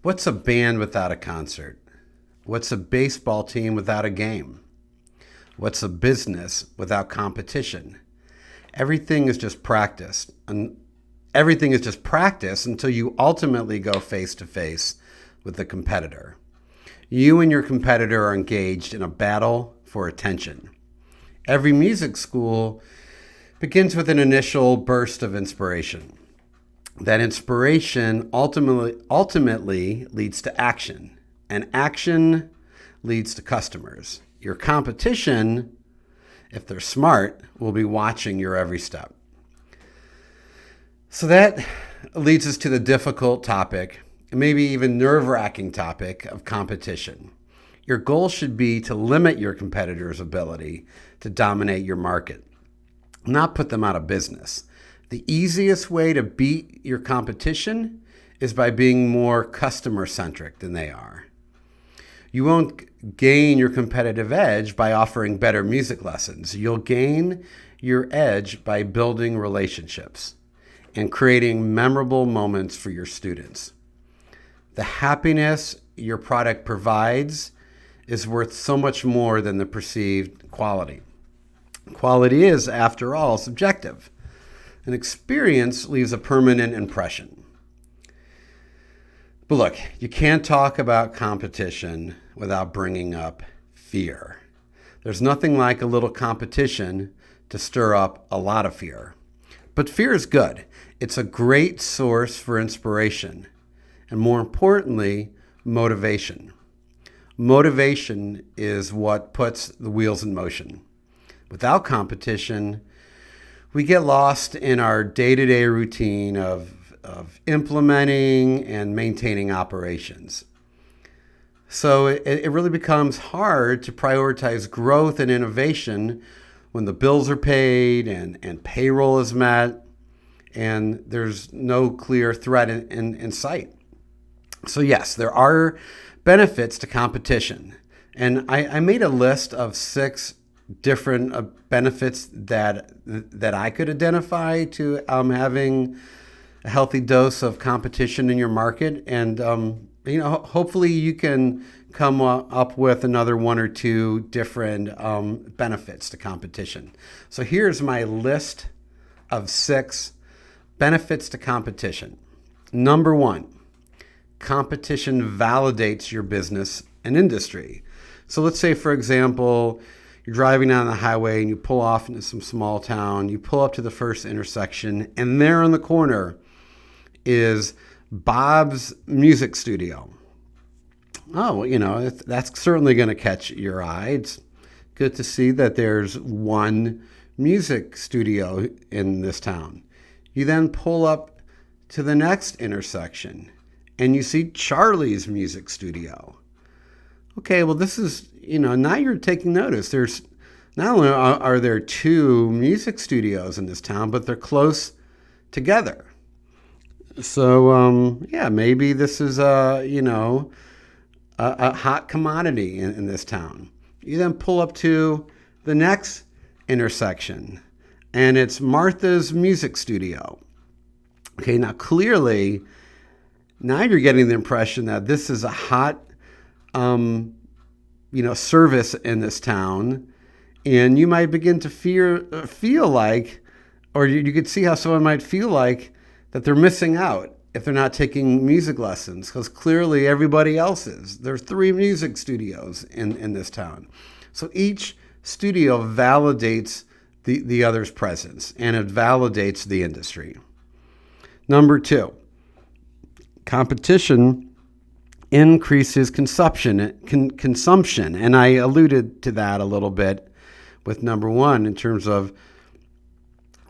What's a band without a concert? What's a baseball team without a game? What's a business without competition? Everything is just practice. And everything is just practice until you ultimately go face to face with the competitor. You and your competitor are engaged in a battle for attention. Every music school begins with an initial burst of inspiration. That inspiration ultimately leads to action, and action leads to customers. Your competition, if they're smart, will be watching your every step. So that leads us to the difficult topic, maybe even nerve-wracking topic of competition. Your goal should be to limit your competitor's ability to dominate your market, not put them out of business. The easiest way to beat your competition is by being more customer-centric than they are. You won't gain your competitive edge by offering better music lessons. You'll gain your edge by building relationships and creating memorable moments for your students. The happiness your product provides is worth so much more than the perceived quality. Quality is, after all, subjective. An experience leaves a permanent impression. But look, you can't talk about competition without bringing up fear. There's nothing like a little competition to stir up a lot of fear. But fear is good. It's a great source for inspiration, and more importantly, motivation. Motivation is what puts the wheels in motion. Without competition, we get lost in our day-to-day routine of implementing and maintaining operations. So it really becomes hard to prioritize growth and innovation when the bills are paid and payroll is met and there's no clear threat in sight. So yes, there are benefits to competition. And I made a list of 6 different benefits that I could identify to having a healthy dose of competition in your market. And hopefully you can come up with another 1 or 2 different benefits to competition. So here's my list of 6 benefits to competition. Number 1, competition validates your business and industry. So let's say, for example, you're driving down the highway and you pull off into some small town. You pull up to the first intersection, and there on the corner is Bob's Music Studio. Oh, that's certainly going to catch your eye. It's good to see that there's one music studio in this town. You then pull up to the next intersection, and you see Charlie's Music Studio. Okay, well, this is, now you're taking notice. There's not only are there 2 music studios in this town, but they're close together. So, maybe this is a hot commodity in this town. You then pull up to the next intersection, and it's Martha's Music Studio. Okay, now clearly, now you're getting the impression that this is a hot service in this town, and you might begin to feel like, or you could see how someone might feel like that they're missing out if they're not taking music lessons, because clearly everybody else is. There's 3 music studios in this town. So each studio validates the other's presence, and it validates the industry. Number 2, competition increases consumption, and I alluded to that a little bit with number 1 in terms of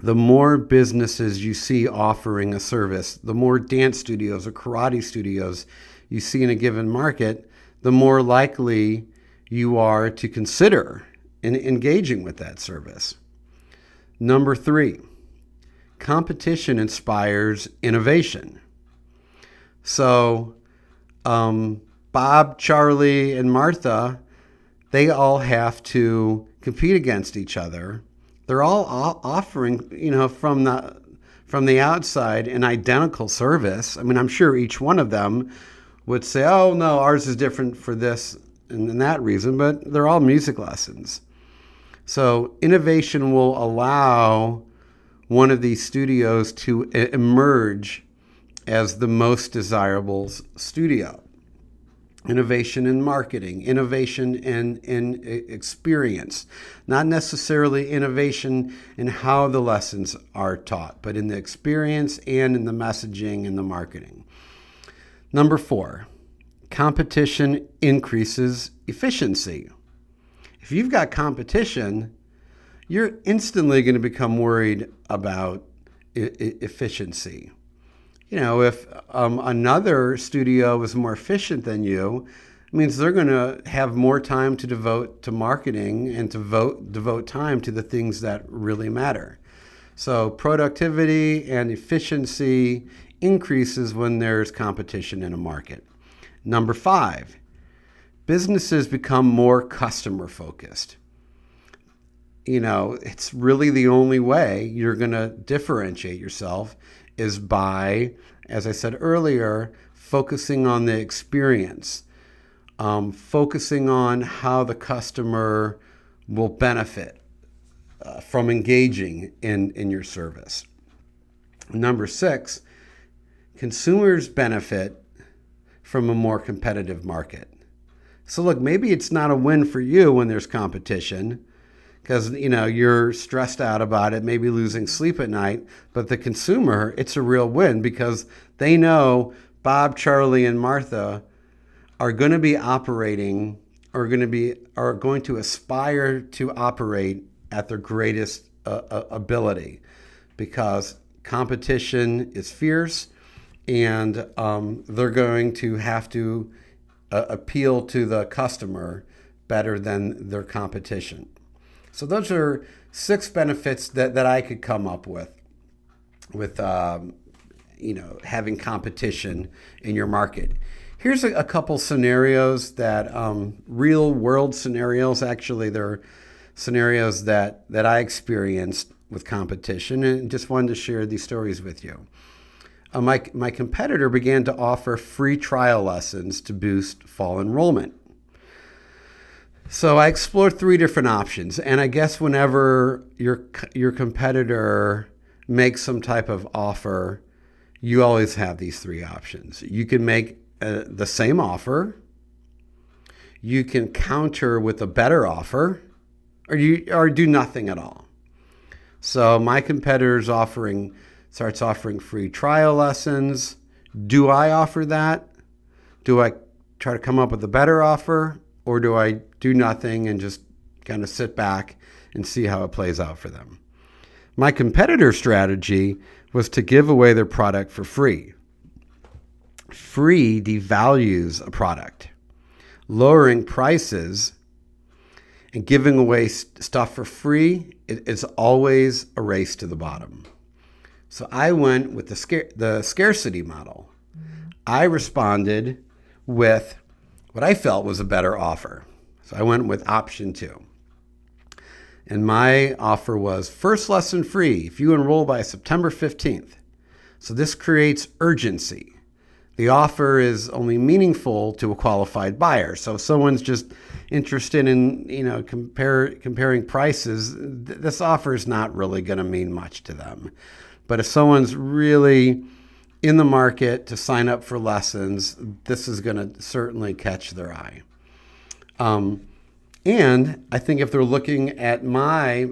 the more businesses you see offering a service, the more dance studios or karate studios you see in a given market, the more likely you are to consider engaging with that service. Number 3, competition inspires innovation. So Bob, Charlie, and Martha, they all have to compete against each other. They're all offering, from the outside, an identical service. I mean, I'm sure each one of them would say, oh, no, ours is different for this and that reason, but they're all music lessons. So innovation will allow one of these studios to emerge as the most desirable studio. Innovation in marketing, innovation in experience, not necessarily innovation in how the lessons are taught, but in the experience and in the messaging and the marketing. Number 4, competition increases efficiency. If you've got competition, you're instantly going to become worried about efficiency. If another studio is more efficient than you, it means they're going to have more time to devote to marketing and to devote time to the things that really matter. So productivity and efficiency increases when there's competition in a market. Number 5, businesses become more customer focused. It's really the only way you're going to differentiate yourself is by, as I said earlier, focusing on the experience, focusing on how the customer will benefit from engaging in your service. Number 6, consumers benefit from a more competitive market. So look, maybe it's not a win for you when there's competition, because you're stressed out about it, maybe losing sleep at night, but the consumer, it's a real win because they know Bob, Charlie, and Martha are going to be operating are going to aspire to operate at their greatest ability, because competition is fierce, and they're going to have to appeal to the customer better than their competition. So those are 6 benefits that I could come up with having competition in your market. Here's a couple scenarios that real world scenarios. Actually, they're scenarios that I experienced with competition, and just wanted to share these stories with you. My competitor began to offer free trial lessons to boost fall enrollment. So I explored 3 different options, and I guess whenever your competitor makes some type of offer, you always have these 3 options. You can make the same offer, you can counter with a better offer, or do nothing at all. So my competitor's starts offering free trial lessons. Do I offer that? Do I try to come up with a better offer? Or do I do nothing and just kind of sit back and see how it plays out for them? My competitor's strategy was to give away their product for free. Free devalues a product. Lowering prices and giving away stuff for free is always a race to the bottom. So I went with the scarcity model. I responded with what I felt was a better offer. So I went with option 2. And my offer was first lesson free if you enroll by September 15th. So this creates urgency. The offer is only meaningful to a qualified buyer. So if someone's just interested in, comparing prices, this offer is not really going to mean much to them. But if someone's really in the market to sign up for lessons, this is going to certainly catch their eye. And I think if they were looking at my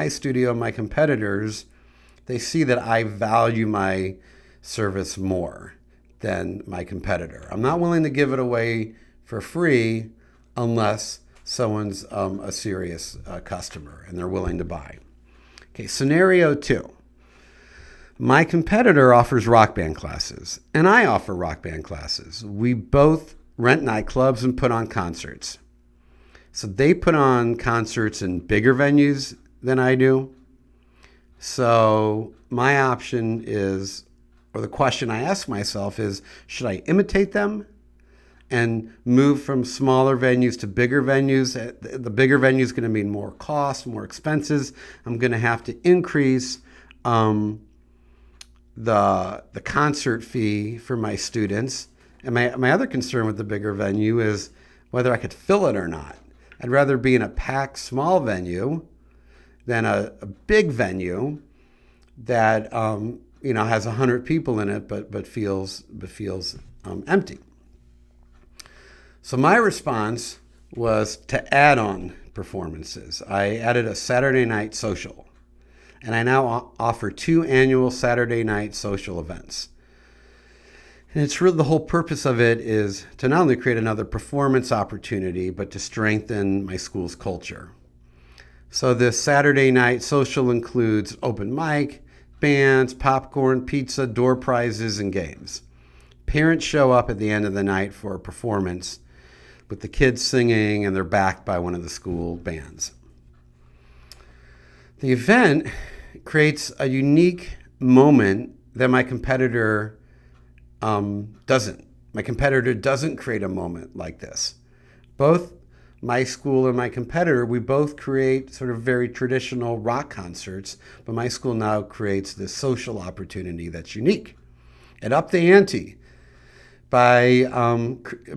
studio, my competitors, they see that I value my service more than my competitor. I'm not willing to give it away for free unless someone's a serious customer and they're willing to buy. Okay, scenario 2. My competitor offers rock band classes, and I offer rock band classes. We both rent nightclubs and put on concerts. So they put on concerts in bigger venues than I do. So my option is, or the question I ask myself is, should I imitate them and move from smaller venues to bigger venues? The bigger venue is going to mean more cost, more expenses. I'm going to have to increase the concert fee for my students. And my other concern with the bigger venue is whether I could fill it or not. I'd rather be in a packed small venue than a big venue that has 100 people in it but feels empty. So my response was to add on performances. I added a Saturday night social, and I now offer 2 annual Saturday night social events. And it's really the whole purpose of it is to not only create another performance opportunity, but to strengthen my school's culture. So this Saturday night social includes open mic, bands, popcorn, pizza, door prizes, and games. Parents show up at the end of the night for a performance with the kids singing, and they're backed by one of the school bands. The event creates a unique moment that my competitor doesn't. My competitor doesn't create a moment like this. Both my school and my competitor, we both create sort of very traditional rock concerts, but my school now creates this social opportunity that's unique. And up the ante by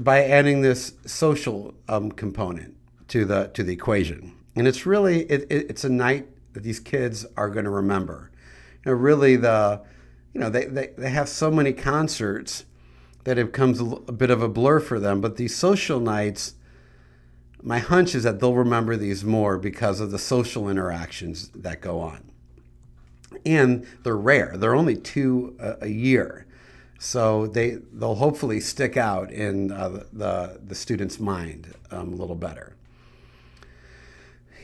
adding this social component to the equation. And it's really it's a night that these kids are going to remember. Really they have so many concerts that it becomes a bit of a blur for them. But these social nights, my hunch is that they'll remember these more because of the social interactions that go on. And they're rare. They're only 2 a year. So they'll hopefully stick out in the student's mind a little better.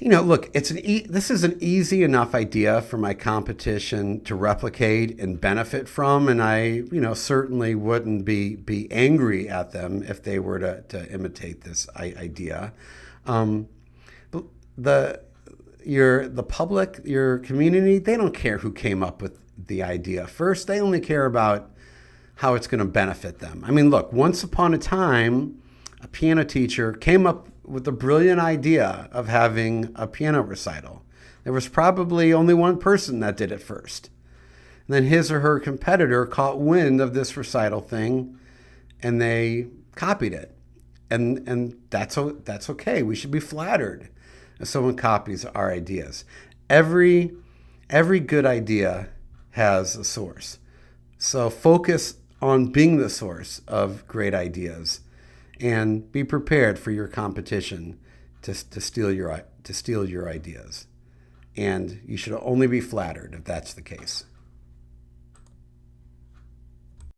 Look, this is an easy enough idea for my competition to replicate and benefit from, and I certainly wouldn't be angry at them if they were to imitate this idea. The public, your community, they don't care who came up with the idea first. They only care about how it's going to benefit them. I mean, look, once upon a time, a piano teacher came up with the brilliant idea of having a piano recital. There was probably only one person that did it first. And then his or her competitor caught wind of this recital thing, and they copied it. And that's okay. We should be flattered if someone copies our ideas. Every good idea has a source. So focus on being the source of great ideas, and be prepared for your competition to steal your ideas. And you should only be flattered if that's the case.